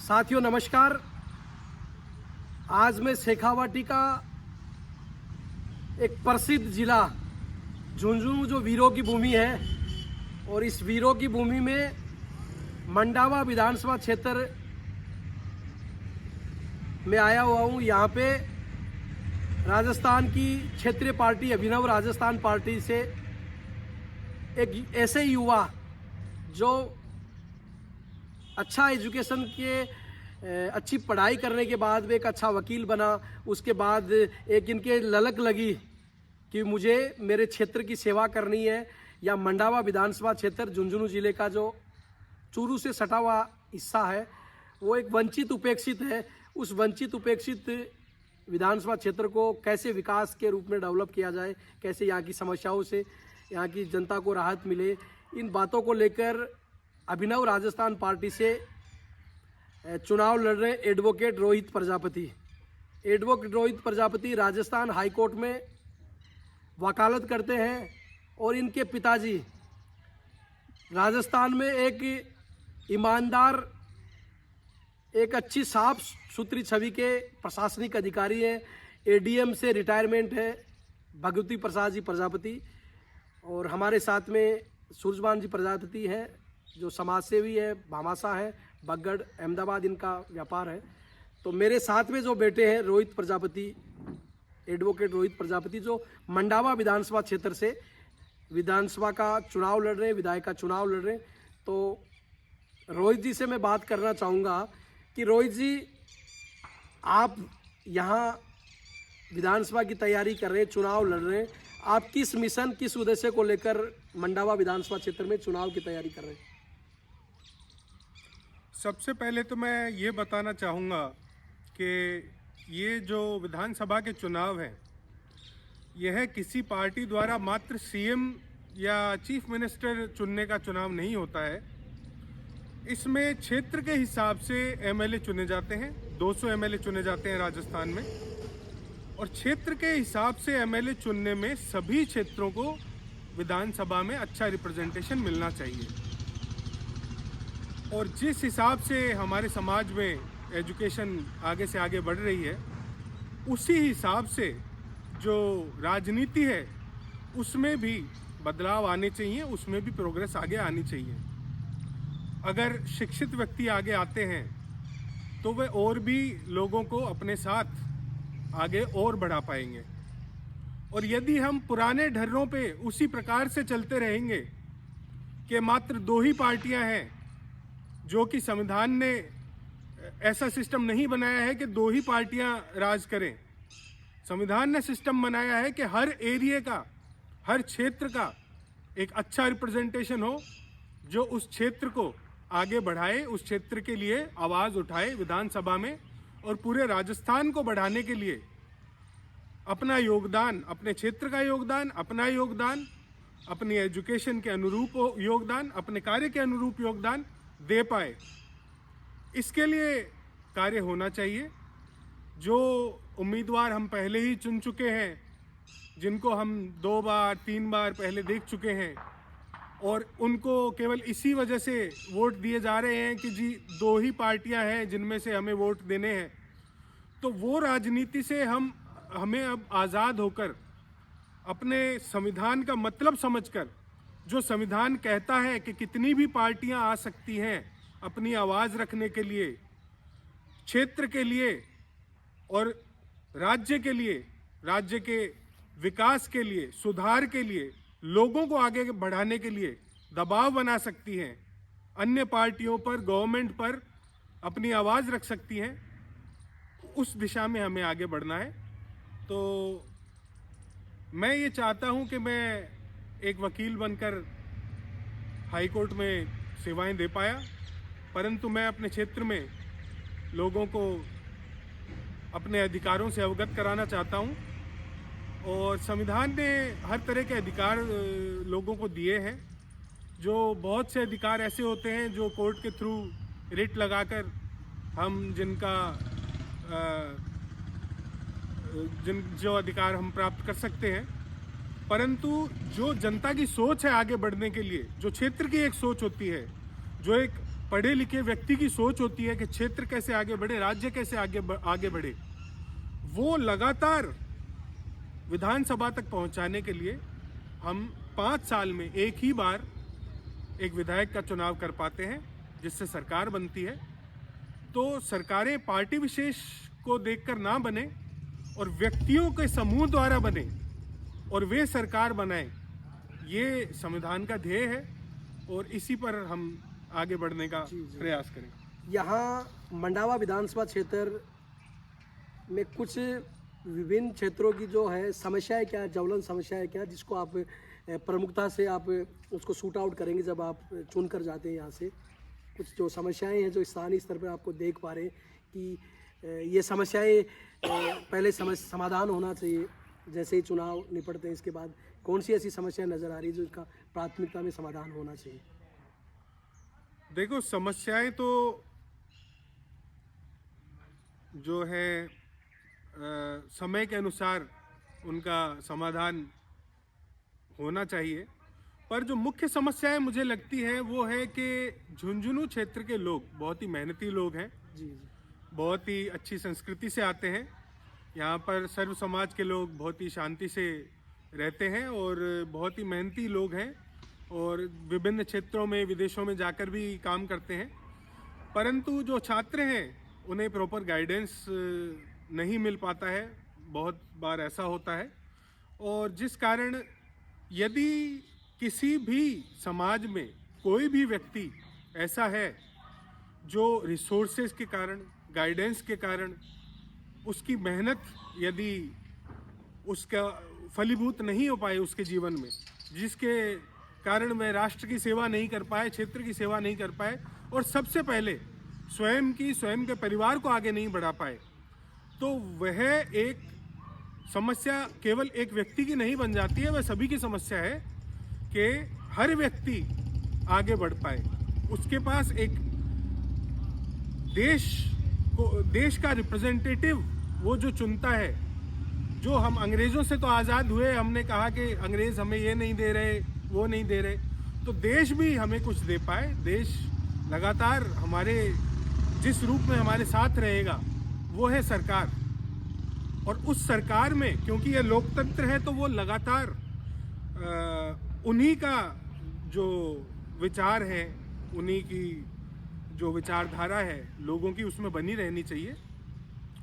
साथियों नमस्कार। आज मैं शेखावाटी का एक प्रसिद्ध जिला झुंझुनू जो वीरों की भूमि है और इस वीरों की भूमि में मंडावा विधानसभा क्षेत्र में आया हुआ हूँ। यहाँ पे राजस्थान की क्षेत्रीय पार्टी अभिनव राजस्थान पार्टी से एक ऐसे युवा जो अच्छा एजुकेशन के अच्छी पढ़ाई करने के बाद वे एक अच्छा वकील बना। उसके बाद एक इनके ललक लगी कि मुझे मेरे क्षेत्र की सेवा करनी है। या मंडावा विधानसभा क्षेत्र झुंझुनू जिले का जो चूरू से सटा हुआ हिस्सा है वो एक वंचित उपेक्षित है। उस वंचित उपेक्षित विधानसभा क्षेत्र को कैसे विकास के रूप में डेवलप किया जाए, कैसे यहाँ की समस्याओं से यहाँ की जनता को राहत मिले, इन बातों को लेकर अभिनव राजस्थान पार्टी से चुनाव लड़ रहे advocate Rohit Prajapati. Advocate Rohit Prajapati Rajasthan high court में वकालत करते हैं और इनके पिताजी राजस्थान में एक ईमानदार, एक अच्छी साफ सुथरी छवि के प्रशासनिक अधिकारी हैं। एडीएम से रिटायरमेंट है भगवती प्रसाद जी प्रजापति। और हमारे साथ में सूरजमान जी प्रजापति हैं जो समाज सेवी है, भामाशाह है, बगड़ अहमदाबाद इनका व्यापार है। तो मेरे साथ में जो बेटे हैं रोहित प्रजापति, एडवोकेट रोहित प्रजापति, जो मंडावा विधानसभा क्षेत्र से विधानसभा का चुनाव लड़ रहे हैं, विधायक का चुनाव लड़ रहे हैं। तो रोहित जी से मैं बात करना चाहूँगा कि रोहित जी, आप यहाँ विधानसभा की तैयारी कर रहे हैं, चुनाव लड़ रहे हैं, आप किस मिशन, किस उद्देश्य को लेकर मंडावा विधानसभा क्षेत्र में चुनाव की तैयारी कर रहे हैं? सबसे पहले तो मैं ये बताना चाहूँगा कि ये जो विधानसभा के चुनाव हैं, यह किसी पार्टी द्वारा मात्र सीएम या चीफ मिनिस्टर चुनने का चुनाव नहीं होता है। इसमें क्षेत्र के हिसाब से एमएलए चुने जाते हैं। 200 एमएलए चुने जाते हैं राजस्थान में, और क्षेत्र के हिसाब से एमएलए चुनने में सभी क्षेत्रों को विधानसभा में अच्छा रिप्रेजेंटेशन मिलना चाहिए। और जिस हिसाब से हमारे समाज में एजुकेशन आगे से आगे बढ़ रही है, उसी हिसाब से जो राजनीति है उसमें भी बदलाव आने चाहिए, उसमें भी प्रोग्रेस आगे आनी चाहिए। अगर शिक्षित व्यक्ति आगे आते हैं तो वे और भी लोगों को अपने साथ आगे और बढ़ा पाएंगे। और यदि हम पुराने ढर्रों पे उसी प्रकार से चलते रहेंगे कि मात्र 2 ही पार्टियां हैं, जो कि संविधान ने ऐसा सिस्टम नहीं बनाया है कि 2 ही पार्टियां राज करें। संविधान ने सिस्टम बनाया है कि हर एरिया का, हर क्षेत्र का एक अच्छा रिप्रेजेंटेशन हो, जो उस क्षेत्र को आगे बढ़ाए, उस क्षेत्र के लिए आवाज़ उठाए विधानसभा में, और पूरे राजस्थान को बढ़ाने के लिए अपना योगदान, अपने क्षेत्र का योगदान, अपना योगदान, अपनी एजुकेशन के अनुरूप योगदान, अपने कार्य के अनुरूप योगदान दे पाए। इसके लिए कार्य होना चाहिए। जो उम्मीदवार हम पहले ही चुन चुके हैं, जिनको हम 2 बार 3 बार पहले देख चुके हैं, और उनको केवल इसी वजह से वोट दिए जा रहे हैं कि जी 2 ही पार्टियां हैं जिनमें से हमें वोट देने हैं, तो वो राजनीति से हमें अब आज़ाद होकर अपने संविधान का मतलब समझकर, जो संविधान कहता है कि कितनी भी पार्टियां आ सकती हैं अपनी आवाज़ रखने के लिए, क्षेत्र के लिए और राज्य के लिए, राज्य के विकास के लिए, सुधार के लिए, लोगों को आगे बढ़ाने के लिए दबाव बना सकती हैं, अन्य पार्टियों पर, गवर्नमेंट पर अपनी आवाज़ रख सकती हैं। उस दिशा में हमें आगे बढ़ना है। तो मैं ये चाहता हूं कि मैं एक वकील बनकर हाई कोर्ट में सेवाएं दे पाया, परंतु मैं अपने क्षेत्र में लोगों को अपने अधिकारों से अवगत कराना चाहता हूं। और संविधान ने हर तरह के अधिकार लोगों को दिए हैं। जो बहुत से अधिकार ऐसे होते हैं जो कोर्ट के थ्रू रिट लगाकर हम जो अधिकार हम प्राप्त कर सकते हैं, परंतु जो जनता की सोच है आगे बढ़ने के लिए, जो क्षेत्र की एक सोच होती है, जो एक पढ़े लिखे व्यक्ति की सोच होती है कि क्षेत्र कैसे आगे बढ़े, राज्य कैसे आगे बढ़े, वो लगातार विधानसभा तक पहुंचाने के लिए हम 5 साल में एक ही बार एक विधायक का चुनाव कर पाते हैं, जिससे सरकार बनती है। तो सरकारें पार्टी विशेष को देखकर ना बने और व्यक्तियों के समूह द्वारा बने और वे सरकार बनाए, ये संविधान का ध्येय है और इसी पर हम आगे बढ़ने का प्रयास करें। यहाँ मंडावा विधानसभा क्षेत्र में कुछ विभिन्न क्षेत्रों की जो है समस्याएं क्या, ज्वलन समस्याएं क्या, जिसको आप प्रमुखता से आप उसको शूट आउट करेंगे जब आप चुन कर जाते हैं यहाँ से? कुछ जो समस्याएं हैं जो स्थानीय स्तर पर आपको देख पा रहे हैं कि ये समस्याएं पहले समाधान होना चाहिए, जैसे ही चुनाव निपटते हैं इसके बाद कौन सी ऐसी समस्याएं नज़र आ रही है जो इसका प्राथमिकता में समाधान होना चाहिए? देखो, समस्याएं तो जो है समय के अनुसार उनका समाधान होना चाहिए, पर जो मुख्य समस्याएं मुझे लगती है वो है कि झुंझुनू क्षेत्र के लोग बहुत ही मेहनती लोग हैं, बहुत ही अच्छी संस्कृति से आते हैं। यहाँ पर सर्व समाज के लोग बहुत ही शांति से रहते हैं और बहुत ही मेहनती लोग हैं और विभिन्न क्षेत्रों में, विदेशों में जाकर भी काम करते हैं। परंतु जो छात्र हैं उन्हें प्रॉपर गाइडेंस नहीं मिल पाता है, बहुत बार ऐसा होता है, और जिस कारण यदि किसी भी समाज में कोई भी व्यक्ति ऐसा है जो रिसोर्सेज के कारण, गाइडेंस के कारण, उसकी मेहनत यदि उसका फलीभूत नहीं हो पाए उसके जीवन में, जिसके कारण वह राष्ट्र की सेवा नहीं कर पाए, क्षेत्र की सेवा नहीं कर पाए और सबसे पहले स्वयं के परिवार को आगे नहीं बढ़ा पाए, तो वह एक समस्या केवल एक व्यक्ति की नहीं बन जाती है, वह सभी की समस्या है कि हर व्यक्ति आगे बढ़ पाए, उसके पास एक देश का रिप्रेजेंटेटिव वो जो चुनता है। जो हम अंग्रेज़ों से तो आज़ाद हुए, हमने कहा कि अंग्रेज़ हमें ये नहीं दे रहे, वो नहीं दे रहे, तो देश भी हमें कुछ दे पाए। देश लगातार हमारे जिस रूप में हमारे साथ रहेगा वो है सरकार, और उस सरकार में क्योंकि ये लोकतंत्र है तो वो लगातार उन्हीं का जो विचार है, उन्हीं की जो विचारधारा है लोगों की, उसमें बनी रहनी चाहिए।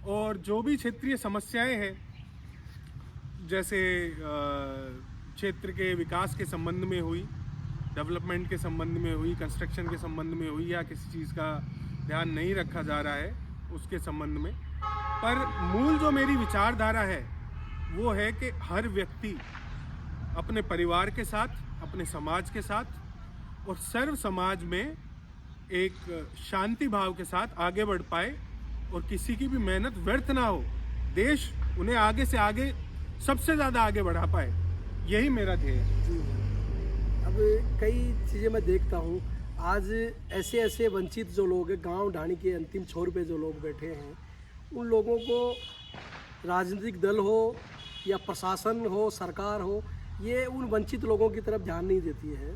और जो भी क्षेत्रीय समस्याएं हैं, जैसे क्षेत्र के विकास के संबंध में हुई, डेवलपमेंट के संबंध में हुई, कंस्ट्रक्शन के संबंध में हुई, या किसी चीज़ का ध्यान नहीं रखा जा रहा है उसके संबंध में, पर मूल जो मेरी विचारधारा है वो है कि हर व्यक्ति अपने परिवार के साथ, अपने समाज के साथ और सर्व समाज में एक शांति भाव के साथ आगे बढ़ पाए और किसी की भी मेहनत व्यर्थ ना हो, देश उन्हें आगे से आगे सबसे ज़्यादा आगे बढ़ा पाए, यही मेरा ध्येय है। अब कई चीज़ें मैं देखता हूँ, आज ऐसे वंचित जो लोग हैं, गांव ढाणी के अंतिम छोर पे जो लोग बैठे हैं, उन लोगों को राजनीतिक दल हो या प्रशासन हो, सरकार हो, ये उन वंचित लोगों की तरफ ध्यान नहीं देती है।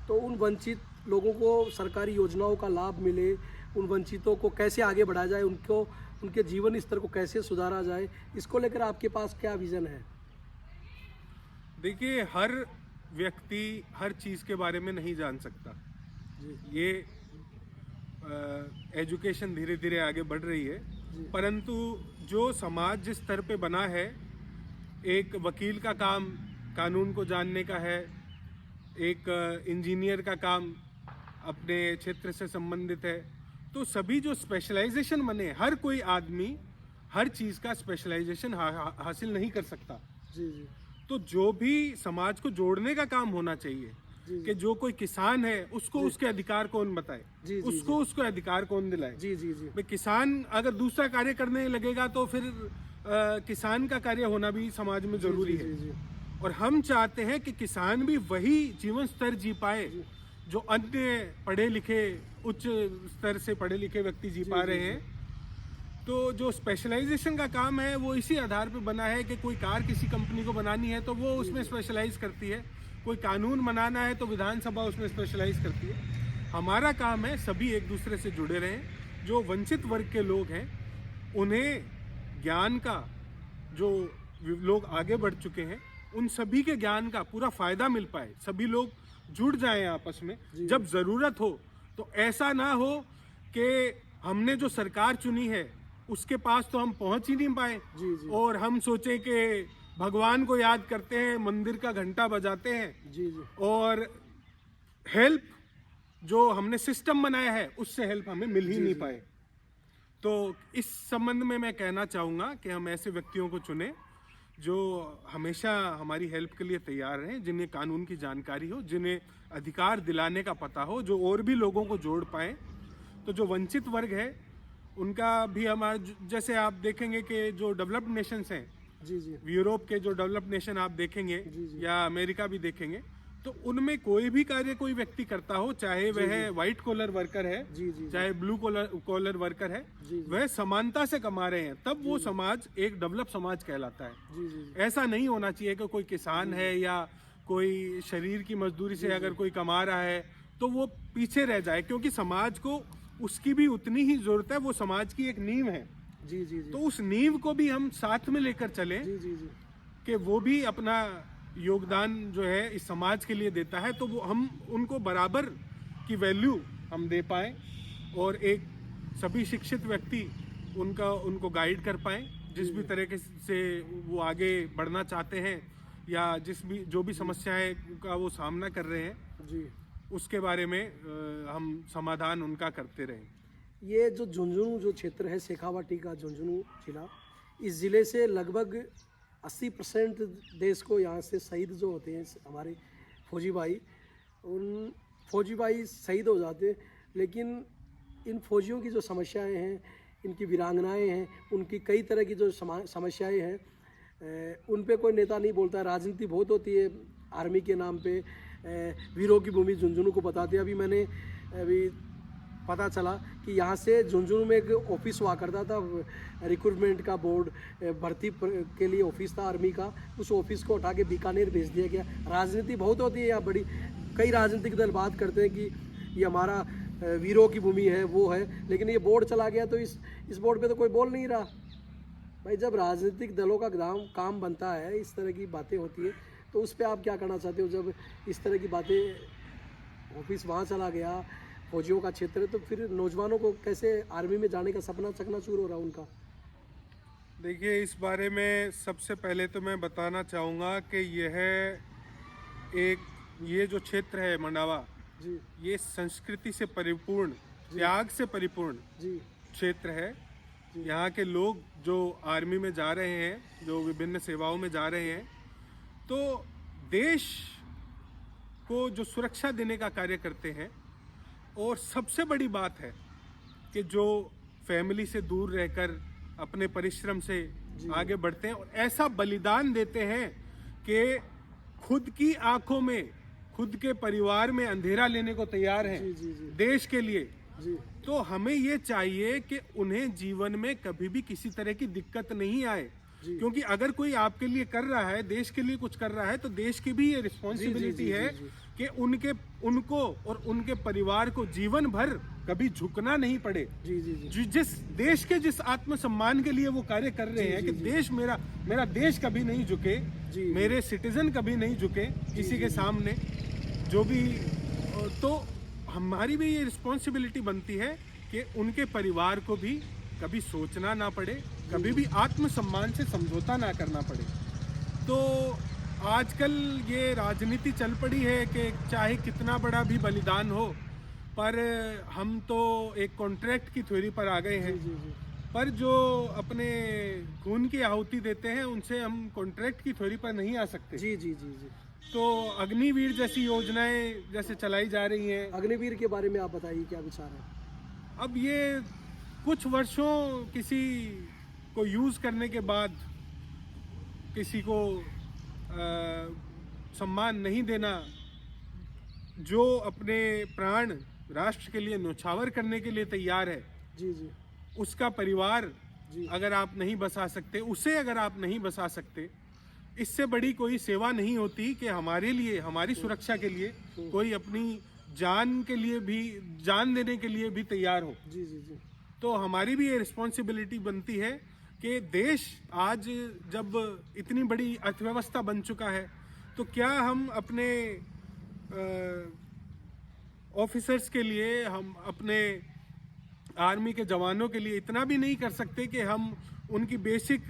तो उन वंचित लोगों को सरकारी योजनाओं का लाभ मिले, उन वंचितों को कैसे आगे बढ़ाया जाए, उनके जीवन स्तर को कैसे सुधारा जाए, इसको लेकर आपके पास क्या विज़न है? देखिए, हर व्यक्ति हर चीज़ के बारे में नहीं जान सकता। ये एजुकेशन धीरे धीरे आगे बढ़ रही है, परंतु जो समाज जिस स्तर पे बना है, एक वकील का काम कानून को जानने का है, एक इंजीनियर का काम अपने क्षेत्र से संबंधित है, तो सभी जो स्पेशलाइजेशन बने, हर कोई आदमी हर चीज़ का स्पेशलाइजेशन हासिल नहीं कर सकता। जी। तो जो भी समाज को जोड़ने का काम होना चाहिए कि जो कोई किसान है उसको उसके अधिकार कौन बताए, उसको अधिकार कौन दिलाए। जी। भाई, किसान अगर दूसरा कार्य करने लगेगा तो फिर किसान का कार्य होना भी समाज में जरूरी है। और हम चाहते हैं कि किसान भी वही जीवन स्तर जी पाए जो अन्य पढ़े लिखे, उच्च स्तर से पढ़े लिखे व्यक्ति जी पा रहे हैं। तो जो स्पेशलाइजेशन का काम है वो इसी आधार पर बना है कि कोई कार किसी कंपनी को बनानी है तो वो उसमें स्पेशलाइज करती है, कोई कानून बनाना है तो विधानसभा उसमें स्पेशलाइज करती है। हमारा काम है सभी एक दूसरे से जुड़े रहें। जो वंचित वर्ग के लोग हैं उन्हें ज्ञान का, जो लोग आगे बढ़ चुके हैं उन सभी के ज्ञान का पूरा फायदा मिल पाए, सभी लोग जुड़ जाएं आपस में। जब ज़रूरत हो तो ऐसा ना हो कि हमने जो सरकार चुनी है उसके पास तो हम पहुंच ही नहीं पाए और हम सोचें कि भगवान को याद करते हैं, मंदिर का घंटा बजाते हैं और हेल्प जो हमने सिस्टम बनाया है उससे हेल्प हमें मिल ही नहीं पाए। तो इस संबंध में मैं कहना चाहूँगा कि हम ऐसे व्यक्तियों को चुनें जो हमेशा हमारी हेल्प के लिए तैयार रहें, जिन्हें कानून की जानकारी हो, जिन्हें अधिकार दिलाने का पता हो, जो और भी लोगों को जोड़ पाएं। तो जो वंचित वर्ग है उनका भी हमारा, जैसे आप देखेंगे कि जो डेवलप्ड नेशंस हैं, यूरोप के जो डेवलप्ड नेशन आप देखेंगे या अमेरिका भी देखेंगे, तो उनमें कोई भी कार्य कोई व्यक्ति करता हो, चाहे वह व्हाइट कॉलर वर्कर है, चाहे ब्लू कॉलर वर्कर है, वह समानता से कमा रहे हैं, तब वो समाज एक डेवलप समाज कहलाता है। ऐसा नहीं होना चाहिए कि कोई किसान है या कोई शरीर की मजदूरी से अगर कोई कमा रहा है तो वो पीछे रह जाए, क्योंकि समाज को उसकी भी उतनी ही जरूरत है, वो समाज की एक नींव है। तो उस नींव को भी हम साथ में लेकर चलें कि वो भी अपना योगदान जो है इस समाज के लिए देता है, तो वो हम उनको बराबर की वैल्यू हम दे पाएं और एक सभी शिक्षित व्यक्ति उनको गाइड कर पाएं, जिस भी तरीके से वो आगे बढ़ना चाहते हैं या जो भी समस्याएं का वो सामना कर रहे हैं उसके बारे में हम समाधान उनका करते रहें। ये जो झुंझुनू जो क्षेत्र है, शेखावाटी का झुंझुनू जिला, इस ज़िले से लगभग 80% देश को यहाँ से शहीद जो होते हैं हमारे फौजी भाई, उन फौजी भाई शहीद हो जाते हैं, लेकिन इन फौजियों की जो समस्याएं हैं, इनकी वीरांगनाएं हैं, उनकी कई तरह की जो समस्याएं हैं, उन पे कोई नेता नहीं बोलता है। राजनीति बहुत होती है आर्मी के नाम पे, वीरों की भूमि झुंझुनू को बताते हैं। अभी पता चला कि यहाँ से झुंझुनू में एक ऑफिस हुआ करता था, रिक्रूटमेंट का बोर्ड, भर्ती के लिए ऑफिस था आर्मी का, उस ऑफिस को उठा के बीकानेर भेज दिया गया। राजनीति बहुत होती है यहाँ बड़ी, कई राजनीतिक दल बात करते हैं कि ये हमारा वीरों की भूमि है, वो है, लेकिन ये बोर्ड चला गया तो इस बोर्ड पे तो कोई बोल नहीं रहा। भाई जब राजनीतिक दलों का काम बनता है, इस तरह की बातें होती है, तो उस पर आप क्या करना चाहते हो? जब इस तरह की बातें, ऑफिस वहाँ चला गया, फौजियों का क्षेत्र है, तो फिर नौजवानों को कैसे आर्मी में जाने का सपना चकनाचूर हो रहा उनका? देखिए, इस बारे में सबसे पहले तो मैं बताना चाहूँगा कि ये जो क्षेत्र है मंडावा, ये संस्कृति से परिपूर्ण, त्याग से परिपूर्ण क्षेत्र है। यहाँ के लोग जो आर्मी में जा रहे हैं, जो विभिन्न सेवाओं में जा रहे हैं, तो देश को जो सुरक्षा देने का कार्य करते हैं। और सबसे बड़ी बात है कि जो फैमिली से दूर रहकर अपने परिश्रम से आगे बढ़ते हैं और ऐसा बलिदान देते हैं कि खुद की आंखों में, खुद के परिवार में अंधेरा लेने को तैयार हैं देश के लिए। तो हमें ये चाहिए कि उन्हें जीवन में कभी भी किसी तरह की दिक्कत नहीं आए, क्योंकि अगर कोई आपके लिए कर रहा है, देश के लिए कुछ कर रहा है, तो देश की भी ये रिस्पॉन्सिबिलिटी है कि उनको और उनके परिवार को जीवन भर कभी झुकना नहीं पड़े। जिस देश के जिस आत्मसम्मान के लिए वो कार्य कर रहे हैं कि देश मेरा देश कभी नहीं झुके, मेरे सिटीजन कभी नहीं झुके किसी के सामने, जो भी, तो हमारी भी ये रिस्पॉन्सिबिलिटी बनती है कि उनके परिवार को भी कभी सोचना ना पड़े, कभी भी आत्मसम्मान से समझौता ना करना पड़े। तो आजकल ये राजनीति चल पड़ी है कि चाहे कितना बड़ा भी बलिदान हो, पर हम तो एक कॉन्ट्रैक्ट की थ्योरी पर आ गए हैं। पर जो अपने खून की आहुति देते हैं उनसे हम कॉन्ट्रैक्ट की थ्योरी पर नहीं आ सकते। तो अग्निवीर जैसी योजनाएं जैसे चलाई जा रही हैं। अग्निवीर के बारे में आप बताइए, क्या विचार है? अब ये कुछ वर्षों किसी को यूज़ करने के बाद किसी को सम्मान नहीं देना, जो अपने प्राण राष्ट्र के लिए न्यौछावर करने के लिए तैयार है, उसका परिवार अगर आप नहीं बसा सकते, उसे अगर आप नहीं बसा सकते, इससे बड़ी कोई सेवा नहीं होती कि हमारे लिए, हमारी सुरक्षा के लिए कोई अपनी जान के लिए भी, जान देने के लिए भी तैयार हो। जी जी जी तो हमारी भी ये रिस्पॉन्सिबिलिटी बनती है कि देश आज जब इतनी बड़ी अर्थव्यवस्था बन चुका है, तो क्या हम अपने ऑफिसर्स के लिए, हम अपने आर्मी के जवानों के लिए इतना भी नहीं कर सकते कि हम उनकी बेसिक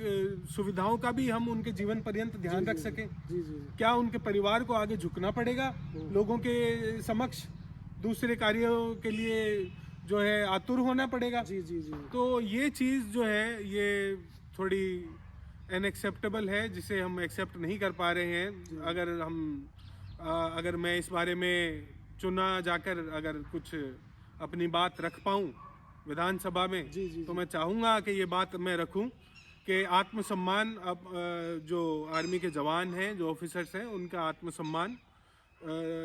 सुविधाओं का भी हम उनके जीवन पर्यंत ध्यान रख सकें? जी जी क्या उनके परिवार को आगे झुकना पड़ेगा लोगों के समक्ष, दूसरे कार्यों के लिए जो है आतुर होना पड़ेगा? जी जी जी तो ये चीज़ जो है ये थोड़ी अनएक्सेप्टेबल है, जिसे हम एक्सेप्ट नहीं कर पा रहे हैं। अगर मैं इस बारे में चुना जाकर अगर कुछ अपनी बात रख पाऊँ विधानसभा में, जी, जी, तो मैं चाहूँगा कि ये बात मैं रखूँ कि आत्मसम्मान, अब जो आर्मी के जवान हैं, जो ऑफिसर्स हैं, उनका आत्मसम्मान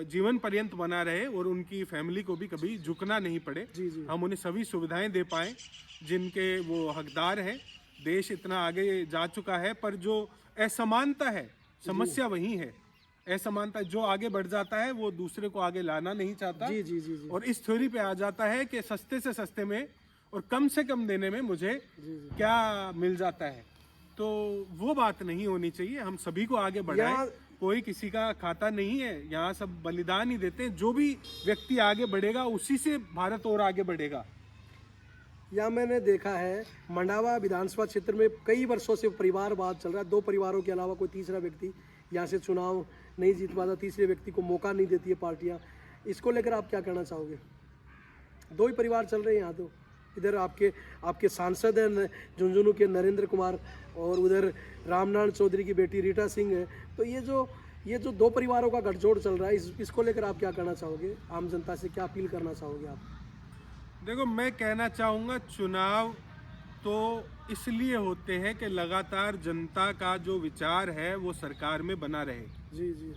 जीवन पर्यंत बना रहे और उनकी फैमिली को भी कभी झुकना नहीं पड़े। जी, जी। हम उन्हें सभी सुविधाएं दे पाएँ जिनके वो हकदार हैं। देश इतना आगे जा चुका है, पर जो असमानता है, समस्या वही है। असमानता, जो आगे बढ़ जाता है वो दूसरे को आगे लाना नहीं चाहता। जी जी जी जी और इस थ्योरी पे आ जाता है कि सस्ते से सस्ते में और कम से कम देने में मुझे क्या मिल जाता है। तो वो बात नहीं होनी चाहिए। हम सभी को आगे बढ़ाएं, कोई किसी का खाता नहीं है यहाँ, सब बलिदान ही देते हैं। जो भी व्यक्ति आगे बढ़ेगा उसी से भारत और आगे बढ़ेगा। यहाँ मैंने देखा है मंडावा विधानसभा क्षेत्र में कई वर्षों से परिवारवाद चल रहा है। 2 परिवारों के अलावा कोई तीसरा व्यक्ति यहाँ से चुनाव नहीं जीत पाता, तीसरे व्यक्ति को मौका नहीं देती है पार्टियाँ। इसको लेकर आप क्या कहना चाहोगे? 2 ही परिवार चल रहे हैं यहाँ तो। इधर आपके सांसद हैं झुंझुनू के नरेंद्र कुमार, और उधर रामनारायण चौधरी की बेटी रीटा सिंह है। तो ये जो 2 परिवारों का गठजोड़ चल रहा है, इसको लेकर आप क्या कहना चाहोगे? आम जनता से क्या अपील करना चाहोगे आप? देखो, मैं कहना चाहूँगा, चुनाव तो इसलिए होते हैं कि लगातार जनता का जो विचार है वो सरकार में बना रहे। जी जी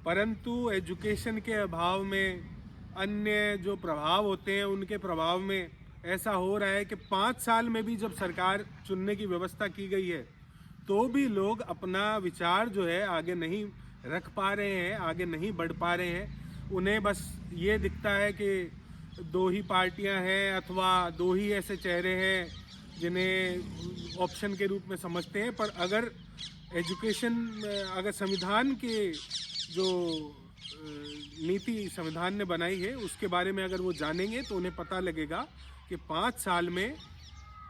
परंतु एजुकेशन के अभाव में, अन्य जो प्रभाव होते हैं उनके प्रभाव में ऐसा हो रहा है कि 5 साल में भी जब सरकार चुनने की व्यवस्था की गई है, तो भी लोग अपना विचार जो है आगे नहीं रख पा रहे हैं, आगे नहीं बढ़ पा रहे हैं। उन्हें बस ये दिखता है कि 2 ही पार्टियां हैं अथवा 2 ही ऐसे चेहरे हैं जिन्हें ऑप्शन के रूप में समझते हैं। पर अगर एजुकेशन, अगर संविधान के जो नीति संविधान ने बनाई है उसके बारे में अगर वो जानेंगे तो उन्हें पता लगेगा कि 5 साल में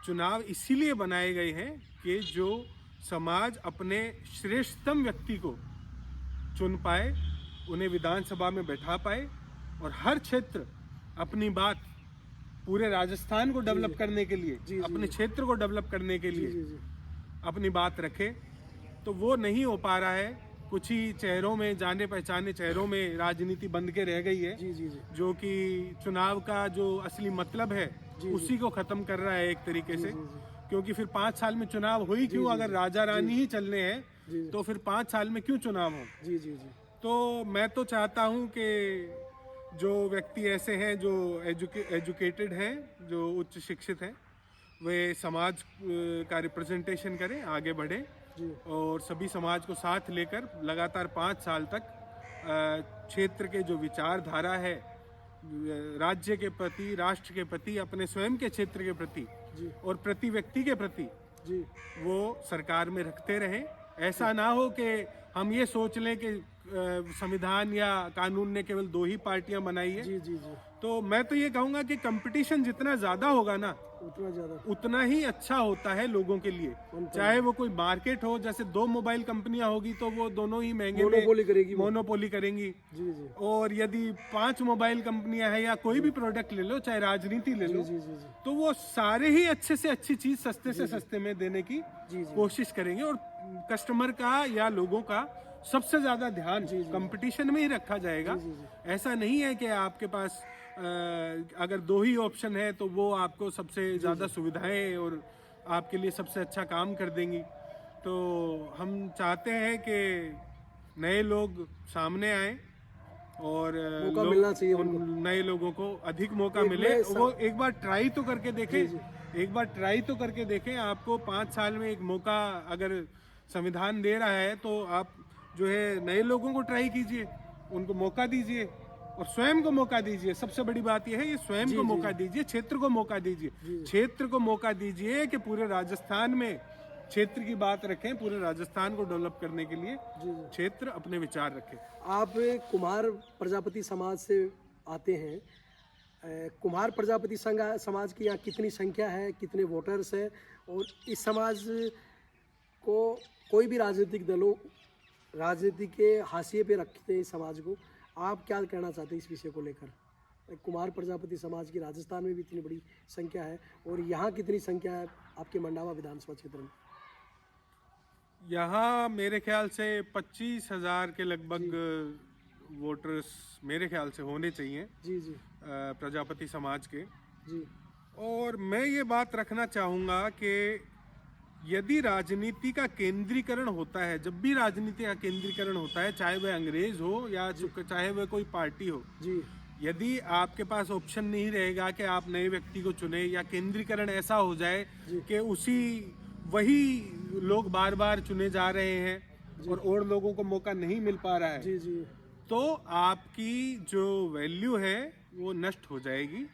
चुनाव इसीलिए बनाए गए हैं कि जो समाज अपने श्रेष्ठतम व्यक्ति को चुन पाए, उन्हें विधानसभा में बैठा पाए और हर क्षेत्र अपनी बात, पूरे राजस्थान को डेवलप करने के लिए, अपने क्षेत्र को डेवलप करने के लिए अपनी बात रखे। तो वो नहीं हो पा रहा है। कुछ ही चेहरों में, जाने पहचाने चेहरों में राजनीति बंद के रह गई है, जो कि चुनाव का जो असली मतलब है उसी को खत्म कर रहा है एक तरीके से। क्योंकि फिर 5 साल में चुनाव हो ही क्यों? अगर राजा रानी ही चलने हैं तो फिर 5 साल में क्यों चुनाव हो? जी जी जी तो मैं तो चाहता हूँ कि जो व्यक्ति ऐसे हैं जो एजुकेटेड हैं, जो उच्च शिक्षित हैं, वे समाज का रिप्रेजेंटेशन करें, आगे बढ़ें और सभी समाज को साथ लेकर लगातार 5 साल तक क्षेत्र के जो विचारधारा है राज्य के प्रति, राष्ट्र के प्रति, अपने स्वयं के क्षेत्र के प्रति और प्रति व्यक्ति के प्रति वो सरकार में रखते रहें। ऐसा ना हो कि हम ये सोच लें कि संविधान या कानून ने केवल 2 ही पार्टियां बनाई है। तो मैं तो ये कहूंगा कि कंपटीशन जितना ज्यादा होगा ना, उतना ही अच्छा होता है लोगों के लिए। चाहे वो कोई मार्केट हो, जैसे 2 मोबाइल कंपनियां होगी तो वो दोनों ही महंगे मोनोपोली करेंगी। और यदि 5 मोबाइल कंपनियां हैं या कोई भी प्रोडक्ट ले लो, चाहे राजनीति ले लो, तो वो सारे ही अच्छे से अच्छी चीज सस्ते से सस्ते में देने की कोशिश करेंगे और कस्टमर का या लोगों का सबसे ज्यादा ध्यान कंपटीशन में ही रखा जाएगा। ऐसा नहीं है कि आपके पास अगर 2 ही ऑप्शन है तो वो आपको सबसे ज़्यादा सुविधाएं और आपके लिए सबसे अच्छा काम कर देंगी। तो हम चाहते हैं कि नए लोग सामने आए और मिलना चाहिए नए लोगों को अधिक मौका मिले। वो एक बार ट्राई तो करके देखें। आपको 5 साल में एक मौका अगर संविधान दे रहा है तो आप जो है नए लोगों को ट्राई कीजिए, उनको मौका दीजिए और स्वयं को मौका दीजिए। सबसे बड़ी बात यह है, ये स्वयं को मौका दीजिए, क्षेत्र को मौका दीजिए, क्षेत्र को मौका दीजिए कि पूरे राजस्थान में क्षेत्र की बात रखें, पूरे राजस्थान को डेवलप करने के लिए क्षेत्र अपने विचार रखें। आप कुम्हार प्रजापति समाज से आते हैं, कुम्हार प्रजापति समाज की यहाँ कितनी संख्या है, कितने वोटर्स हैं, और इस समाज को कोई भी राजनीतिक दलों राजनीति के हाशिए पे रखते हैं इस समाज को, आप क्या कहना चाहते हैं इस विषय को लेकर? कुमार प्रजापति समाज की राजस्थान में भी इतनी बड़ी संख्या है और यहाँ कितनी संख्या है आपके मंडावा विधानसभा क्षेत्र में? यहाँ मेरे ख्याल से 25,000 के लगभग वोटर्स मेरे ख्याल से होने चाहिए जी जी प्रजापति समाज के जी। और मैं ये बात रखना चाहूँगा कि यदि राजनीति का केंद्रीकरण होता है, जब भी राजनीति का केंद्रीकरण होता है, चाहे वह अंग्रेज हो या चाहे वह कोई पार्टी हो जी, यदि आपके पास ऑप्शन नहीं रहेगा कि आप नए व्यक्ति को चुने या केंद्रीकरण ऐसा हो जाए कि वही लोग बार बार चुने जा रहे हैं और लोगों को मौका नहीं मिल पा रहा है, जी जी, तो आपकी जो वैल्यू है वो नष्ट हो जाएगी।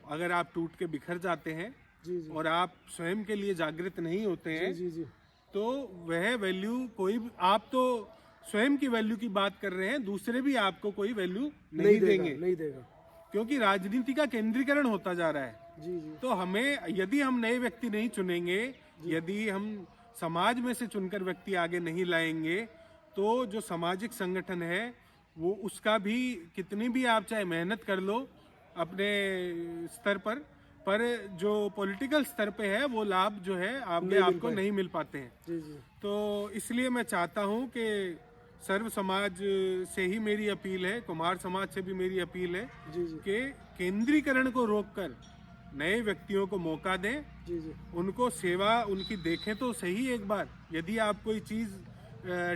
अगर आप टूट के बिखर जाते हैं जी जी, और आप स्वयं के लिए जागृत नहीं होते हैं जी जी, तो वह वैल्यू आप तो स्वयं की वैल्यू की बात कर रहे हैं, दूसरे भी आपको कोई वैल्यू नहीं देंगे, नहीं देगा, क्योंकि राजनीति का केंद्रीकरण होता जा रहा है। जी जी, तो हमें यदि हम नए व्यक्ति नहीं चुनेंगे, यदि हम समाज में से चुनकर व्यक्ति आगे नहीं लाएंगे, तो जो सामाजिक संगठन है वो उसका भी कितनी भी आप चाहे मेहनत कर लो अपने स्तर पर जो पॉलिटिकल स्तर पे है वो लाभ जो है आपको नहीं मिल पाते हैं। जी जी, तो इसलिए मैं चाहता हूं कि सर्व समाज से ही मेरी अपील है, कुम्हार समाज से भी मेरी अपील है कि केंद्रीकरण को रोककर नए व्यक्तियों को मौका दें, जी जी, उनको सेवा उनकी देखें तो सही एक बार। यदि आप कोई चीज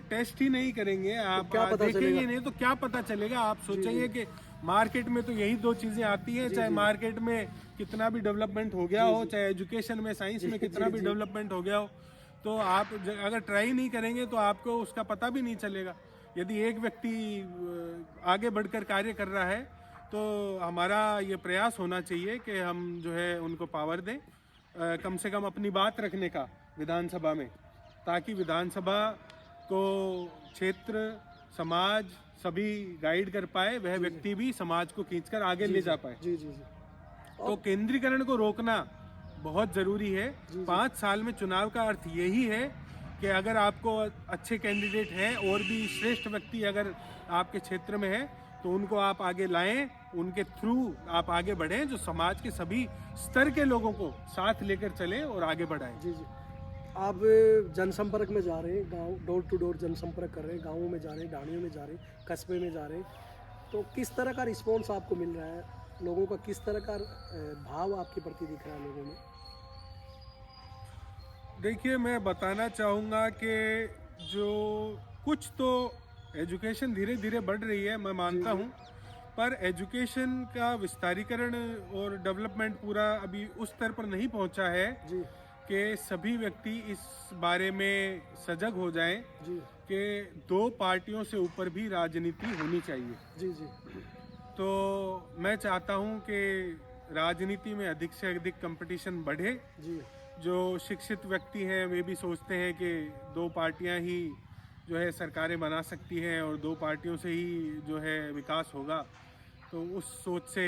टेस्ट ही नहीं करेंगे, आप देखेंगे नहीं तो क्या पता चलेगा। आप सोचेंगे कि मार्केट में तो यही दो चीजें आती हैं, चाहे मार्केट में कितना भी डेवलपमेंट हो गया हो, चाहे एजुकेशन में साइंस में कितना भी डेवलपमेंट हो गया हो, तो आप अगर ट्राई नहीं करेंगे तो आपको उसका पता भी नहीं चलेगा। यदि एक व्यक्ति आगे बढ़कर कार्य कर रहा है तो हमारा ये प्रयास होना चाहिए कि हम जो है उनको पावर दें, कम से कम अपनी बात रखने का विधानसभा में, ताकि विधानसभा को क्षेत्र समाज सभी गाइड कर पाए, वह व्यक्ति भी समाज को खींचकर आगे ले जा पाए। जी जी जी। तो केंद्रीकरण को रोकना बहुत जरूरी है। 5 साल में चुनाव का अर्थ यही है कि अगर आपको अच्छे कैंडिडेट हैं और भी श्रेष्ठ व्यक्ति अगर आपके क्षेत्र में है तो उनको आप आगे लाएं, उनके थ्रू आप आगे बढ़ें, जो समाज के सभी स्तर के लोगों को साथ लेकर चलें और आगे बढ़ाएं। जी जी। आप जनसंपर्क में जा रहे हैं, गांव डोर टू डोर जनसंपर्क कर रहे हैं, गाँवों में जा रहे हैं, ढाणियों में जा रहे हैं, कस्बे में जा रहे हैं, तो किस तरह का रिस्पॉन्स आपको मिल रहा है? लोगों का किस तरह का भाव आपके प्रति दिख रहा है लोगों में? देखिए, मैं बताना चाहूँगा कि जो कुछ तो एजुकेशन धीरे धीरे बढ़ रही है, मैं मानता हूँ, पर एजुकेशन का विस्तारीकरण और डेवलपमेंट पूरा अभी उस स्तर पर नहीं पहुँचा है कि सभी व्यक्ति इस बारे में सजग हो जाएं कि 2 पार्टियों से ऊपर भी राजनीति होनी चाहिए। जी जी। तो मैं चाहता हूं कि राजनीति में अधिक से अधिक कंपटीशन बढ़े। जो शिक्षित व्यक्ति हैं वे भी सोचते हैं कि 2 पार्टियां ही जो है सरकारें बना सकती हैं और 2 पार्टियों से ही जो है विकास होगा। तो उस सोच से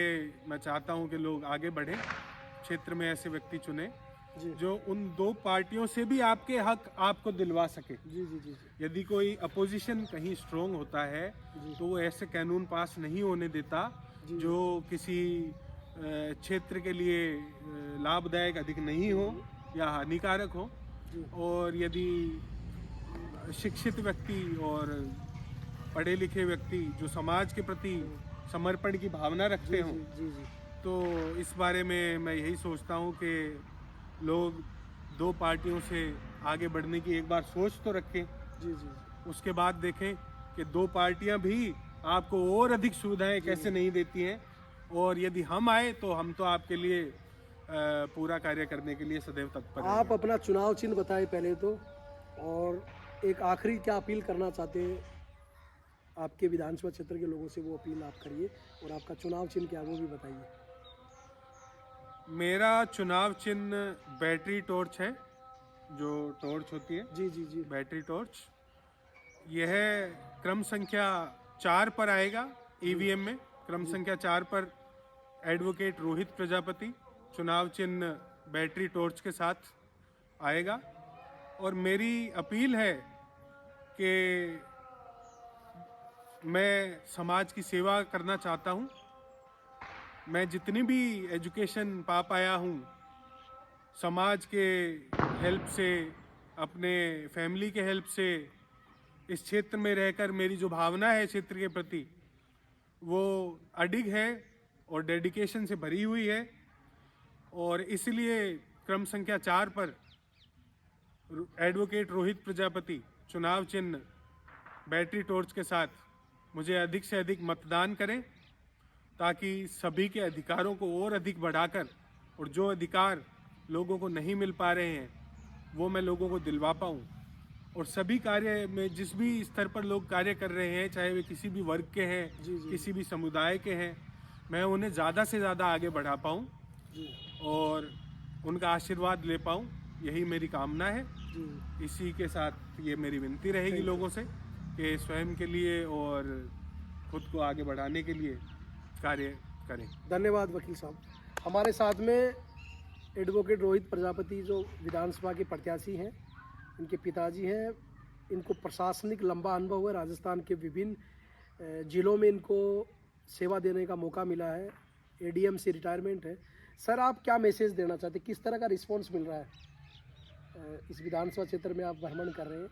मैं चाहता हूं कि लोग आगे बढ़ें, क्षेत्र में ऐसे व्यक्ति चुने जो उन 2 पार्टियों से भी आपके हक आपको दिलवा सके। जी जी जी। यदि कोई अपोजिशन कहीं स्ट्रोंग होता है तो वो ऐसे कानून पास नहीं होने देता जो किसी क्षेत्र के लिए लाभदायक अधिक नहीं हो या हानिकारक हो। और यदि शिक्षित व्यक्ति और पढ़े लिखे व्यक्ति जो समाज के प्रति समर्पण की भावना रखते हों, तो इस बारे में मैं यही सोचता हूँ कि लोग 2 पार्टियों से आगे बढ़ने की एक बार सोच तो रखें। उसके बाद देखें कि 2 पार्टियां भी आपको और अधिक सुविधाएं कैसे नहीं देती हैं, और यदि हम आए तो हम तो आपके लिए पूरा कार्य करने के लिए सदैव तत्पर हैं। आप अपना चुनाव चिन्ह बताएं पहले तो, और एक आखिरी क्या अपील करना चाहते हैं आपके विधानसभा क्षेत्र के लोगों से वो अपील आप करिए, और आपका चुनाव चिन्ह क्या है वो भी बताइए। मेरा चुनाव चिन्ह बैटरी टॉर्च है, जो टॉर्च होती है, जी जी जी। Battery torch. यह क्रम संख्या 4 पर आएगा। ईवीएम में क्रम संख्या 4 पर एडवोकेट रोहित प्रजापति चुनाव चिन्ह बैटरी टॉर्च के साथ आएगा। और मेरी अपील है कि मैं समाज की सेवा करना चाहता हूँ। मैं जितनी भी एजुकेशन पा पाया हूँ, समाज के हेल्प से, अपने फैमिली के हेल्प से, इस क्षेत्र में रहकर मेरी जो भावना है क्षेत्र के प्रति, वो अडिग है और डेडिकेशन से भरी हुई है। और इसलिए क्रम संख्या 4 पर एडवोकेट रोहित प्रजापति चुनाव चिन्ह बैटरी टॉर्च के साथ मुझे अधिक से अधिक मतदान करें, ताकि सभी के अधिकारों को और अधिक बढ़ाकर, और जो अधिकार लोगों को नहीं मिल पा रहे हैं वो मैं लोगों को दिलवा पाऊँ। और सभी कार्य में जिस भी स्तर पर लोग कार्य कर रहे हैं, चाहे वे किसी भी वर्ग के हैं, किसी भी समुदाय के हैं, मैं उन्हें ज़्यादा से ज़्यादा आगे बढ़ा पाऊँ और उनका आशीर्वाद ले पाऊँ, यही मेरी कामना है। इसी के साथ ये मेरी विनती रहेगी लोगों से कि स्वयं के लिए और खुद को आगे बढ़ाने के लिए कार्य करें। धन्यवाद वकील साहब। हमारे साथ में एडवोकेट रोहित प्रजापति जो विधानसभा के प्रत्याशी हैं, इनके पिताजी हैं। इनको प्रशासनिक लंबा अनुभव है, राजस्थान के विभिन्न जिलों में इनको सेवा देने का मौका मिला है। एडीएम से रिटायरमेंट है। सर, आप क्या मैसेज देना चाहते हैं? किस तरह का रिस्पांस मिल रहा है? इस विधानसभा क्षेत्र में आप भ्रमण कर रहे हैं,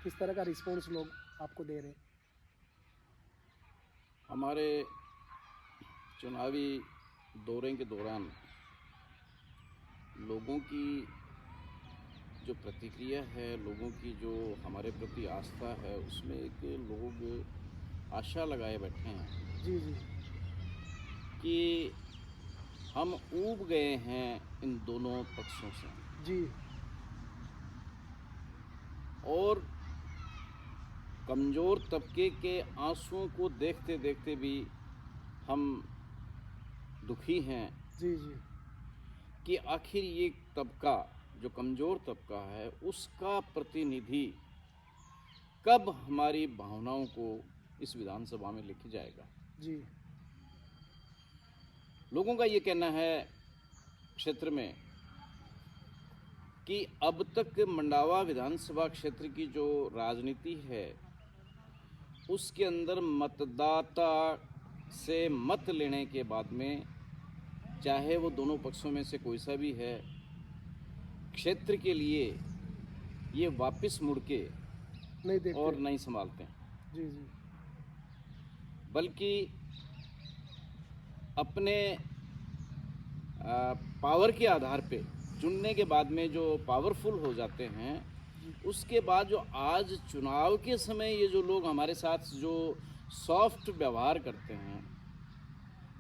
किस तरह का रिस्पांस लोग आपको दे रहे हैं? हमारे चुनावी दौरे के दौरान लोगों की जो प्रतिक्रिया है, लोगों की जो हमारे प्रति आस्था है, उसमें एक लोग आशा लगाए बैठे हैं जी जी कि हम ऊब गए हैं इन दोनों पक्षों से, जी। और कमज़ोर तबके के आंसुओं को देखते देखते भी हम दुखी हैं जी जी कि आखिर ये तबका, जो कमज़ोर तबका है, उसका प्रतिनिधि कब हमारी भावनाओं को इस विधानसभा में लेके जाएगा। जी लोगों का ये कहना है क्षेत्र में कि अब तक मंडावा विधानसभा क्षेत्र की जो राजनीति है, उसके अंदर मतदाता से मत लेने के बाद में, चाहे वो दोनों पक्षों में से कोई सा भी है, क्षेत्र के लिए ये वापस मुड़ के नहीं देखते और नहीं संभालते हैं, जी जी बल्कि अपने पावर के आधार पे चुनने के बाद में जो पावरफुल हो जाते हैं, उसके बाद जो आज चुनाव के समय ये जो लोग हमारे साथ जो सॉफ्ट व्यवहार करते हैं,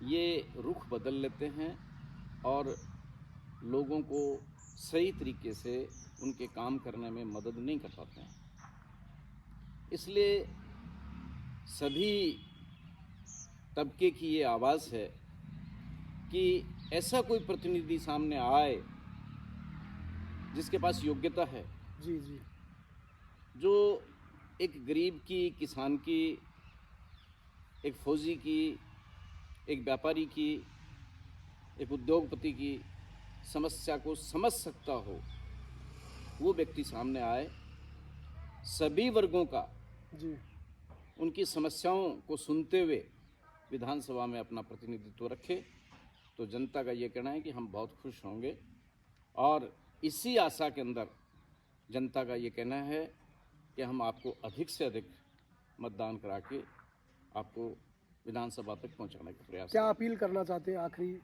ये रुख बदल लेते हैं और लोगों को सही तरीके से उनके काम करने में मदद नहीं कर पाते हैं। इसलिए सभी तबके की ये आवाज़ है कि ऐसा कोई प्रतिनिधि सामने आए जिसके पास योग्यता है, जी जी जो एक गरीब की, किसान की, एक फौजी की, एक व्यापारी की, एक उद्योगपति की समस्या को समझ सकता हो, वो व्यक्ति सामने आए, सभी वर्गों का जी उनकी समस्याओं को सुनते हुए विधानसभा में अपना प्रतिनिधित्व रखे, तो जनता का ये कहना है कि हम बहुत खुश होंगे। और इसी आशा के अंदर जनता का ये कहना है कि हम आपको अधिक से अधिक मतदान करा के आपको विधानसभा तक पहुंचाने का प्रयास क्या करें। अपील करना चाहते हैं आखिरी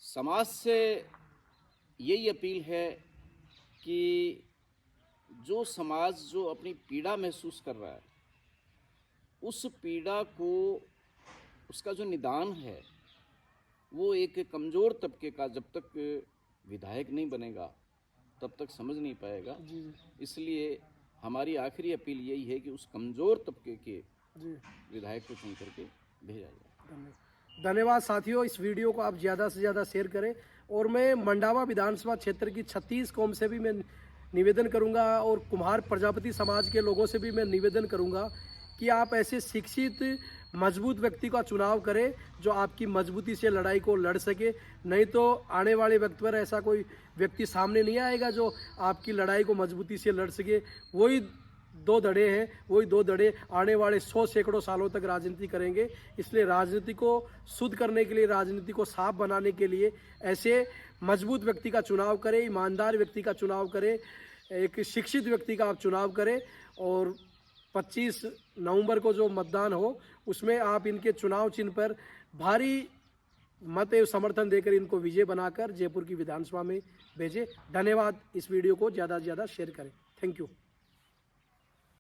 समाज से यही अपील है कि जो समाज जो अपनी पीड़ा महसूस कर रहा है, उस पीड़ा को, उसका जो निदान है, वो एक कमज़ोर तबके का जब तक विधायक नहीं बनेगा तब तक समझ नहीं पाएगा। जी इसलिए हमारी आखिरी अपील यही है कि उस कमज़ोर तबके के जी विधायक को चुन करके भेजा जाए। धन्यवाद साथियों, इस वीडियो को आप ज़्यादा से ज़्यादा शेयर करें। और मैं मंडावा विधानसभा क्षेत्र की 36 कौम से भी मैं निवेदन करूंगा और कुम्हार प्रजापति समाज के लोगों से भी मैं निवेदन करूंगा कि आप ऐसे शिक्षित मजबूत व्यक्ति का चुनाव करें जो आपकी मजबूती से लड़ाई को लड़ सके। नहीं तो आने वाले वक्त पर ऐसा कोई व्यक्ति सामने नहीं आएगा जो आपकी लड़ाई को मजबूती से लड़ सके। वही दो धड़े हैं, वही दो धड़े आने वाले 100 सैकड़ों सालों तक राजनीति करेंगे। इसलिए राजनीति को शुद्ध करने के लिए, राजनीति को साफ बनाने के लिए ऐसे मजबूत व्यक्ति का चुनाव करें, ईमानदार व्यक्ति का चुनाव करें, एक शिक्षित व्यक्ति का आप चुनाव करें। और 25 नवंबर को जो मतदान हो उसमें आप इनके चुनाव चिन्ह पर भारी मत एवं समर्थन देकर इनको विजय बनाकर जयपुर की विधानसभा में भेजें। धन्यवाद। इस वीडियो को ज़्यादा से ज़्यादा शेयर करें। Thank you.